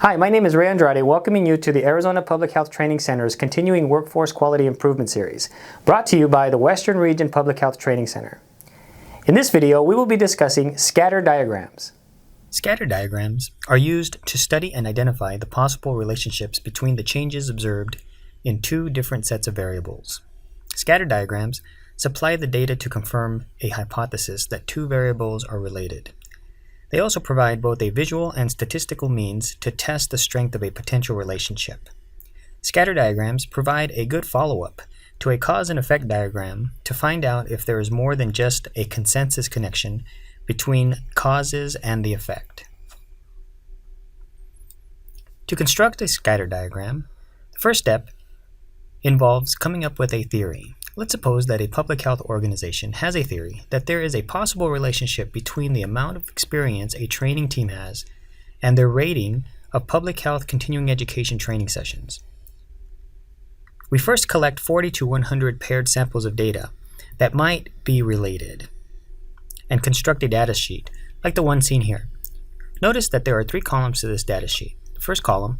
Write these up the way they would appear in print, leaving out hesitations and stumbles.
Hi, my name is Ray Andrade, welcoming you to the Arizona Public Health Training Center's continuing Workforce Quality Improvement Series, brought to you by the Western Region Public Health Training Center. In this video, we will be discussing scatter diagrams. Scatter diagrams are used to study and identify the possible relationships between the changes observed in two different sets of variables. Scatter diagrams supply the data to confirm a hypothesis that two variables are related. They also provide both a visual and statistical means to test the strength of a potential relationship. Scatter diagrams provide a good follow-up to a cause and effect diagram to find out if there is more than just a consensus connection between causes and the effect. To construct a scatter diagram, the first step involves coming up with a theory. Let's suppose that a public health organization has a theory that there is a possible relationship between the amount of experience a training team has and their rating of public health continuing education training sessions. We first collect 40 to 100 paired samples of data that might be related and construct a data sheet like the one seen here. Notice that there are three columns to this data sheet. The first column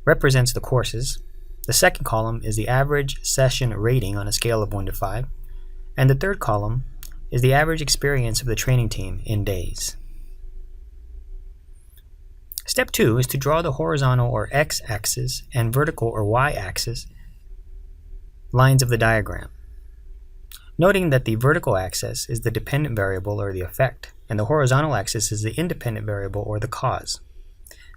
represents the courses. The second column is the average session rating on a scale of 1 to 5, and the third column is the average experience of the training team in days. Step 2 is to draw the horizontal or x-axis and vertical or y-axis lines of the diagram, noting that the vertical axis is the dependent variable or the effect, and the horizontal axis is the independent variable or the cause.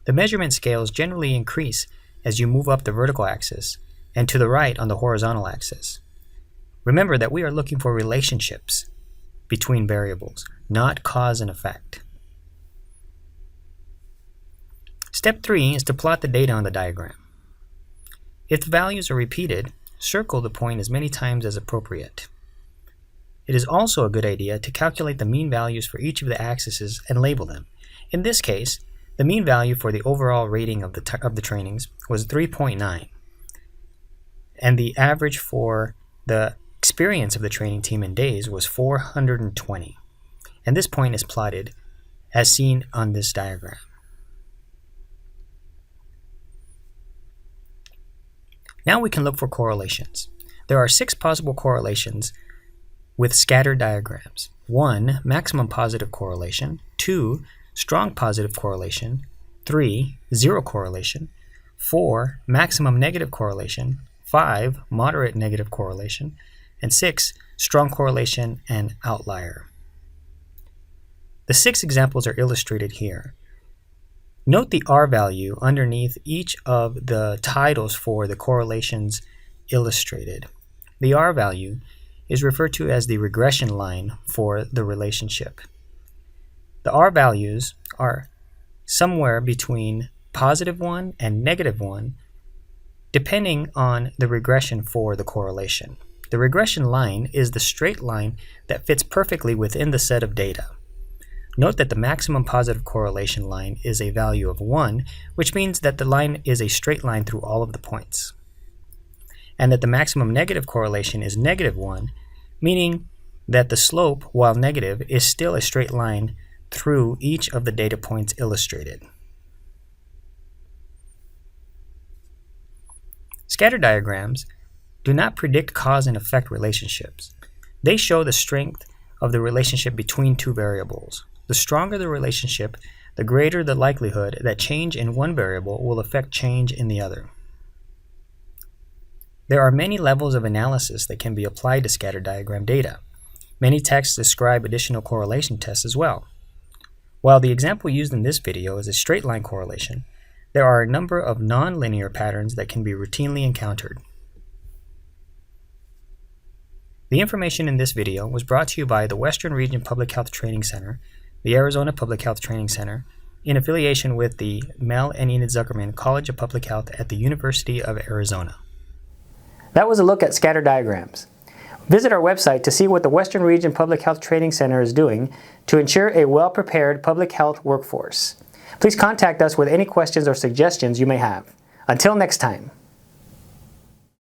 The measurement scales generally increase as you move up the vertical axis and to the right on the horizontal axis. Remember that we are looking for relationships between variables, not cause and effect. Step 3 is to plot the data on the diagram. If the values are repeated, circle the point as many times as appropriate. It is also a good idea to calculate the mean values for each of the axes and label them. In this case, the mean value for the overall rating of the trainings was 3.9, and the average for the experience of the training team in days was 420. And this point is plotted as seen on this diagram. Now we can look for correlations. There are 6 possible correlations with scatter diagrams. 1, maximum positive correlation. 2, strong positive correlation. 3, zero correlation. 4, maximum negative correlation. 5, moderate negative correlation. And 6, strong correlation and outlier. The 6 examples are illustrated here. Note the R value underneath each of the titles for the correlations illustrated. The R value is referred to as the regression line for the relationship. The R values are somewhere between +1 and -1, depending on the regression for the correlation. The regression line is the straight line that fits perfectly within the set of data. Note that the maximum positive correlation line is a value of 1, which means that the line is a straight line through all of the points. And that the maximum negative correlation is -1, meaning that the slope, while negative, is still a straight line through each of the data points illustrated. Scatter diagrams do not predict cause and effect relationships. They show the strength of the relationship between two variables. The stronger the relationship, the greater the likelihood that change in one variable will affect change in the other. There are many levels of analysis that can be applied to scatter diagram data. Many texts describe additional correlation tests as well. While the example used in this video is a straight line correlation, there are a number of nonlinear patterns that can be routinely encountered. The information in this video was brought to you by the Western Region Public Health Training Center, the Arizona Public Health Training Center, in affiliation with the Mel and Enid Zuckerman College of Public Health at the University of Arizona. That was a look at scatter diagrams. Visit our website to see what the Western Region Public Health Training Center is doing to ensure a well-prepared public health workforce. Please contact us with any questions or suggestions you may have. Until next time.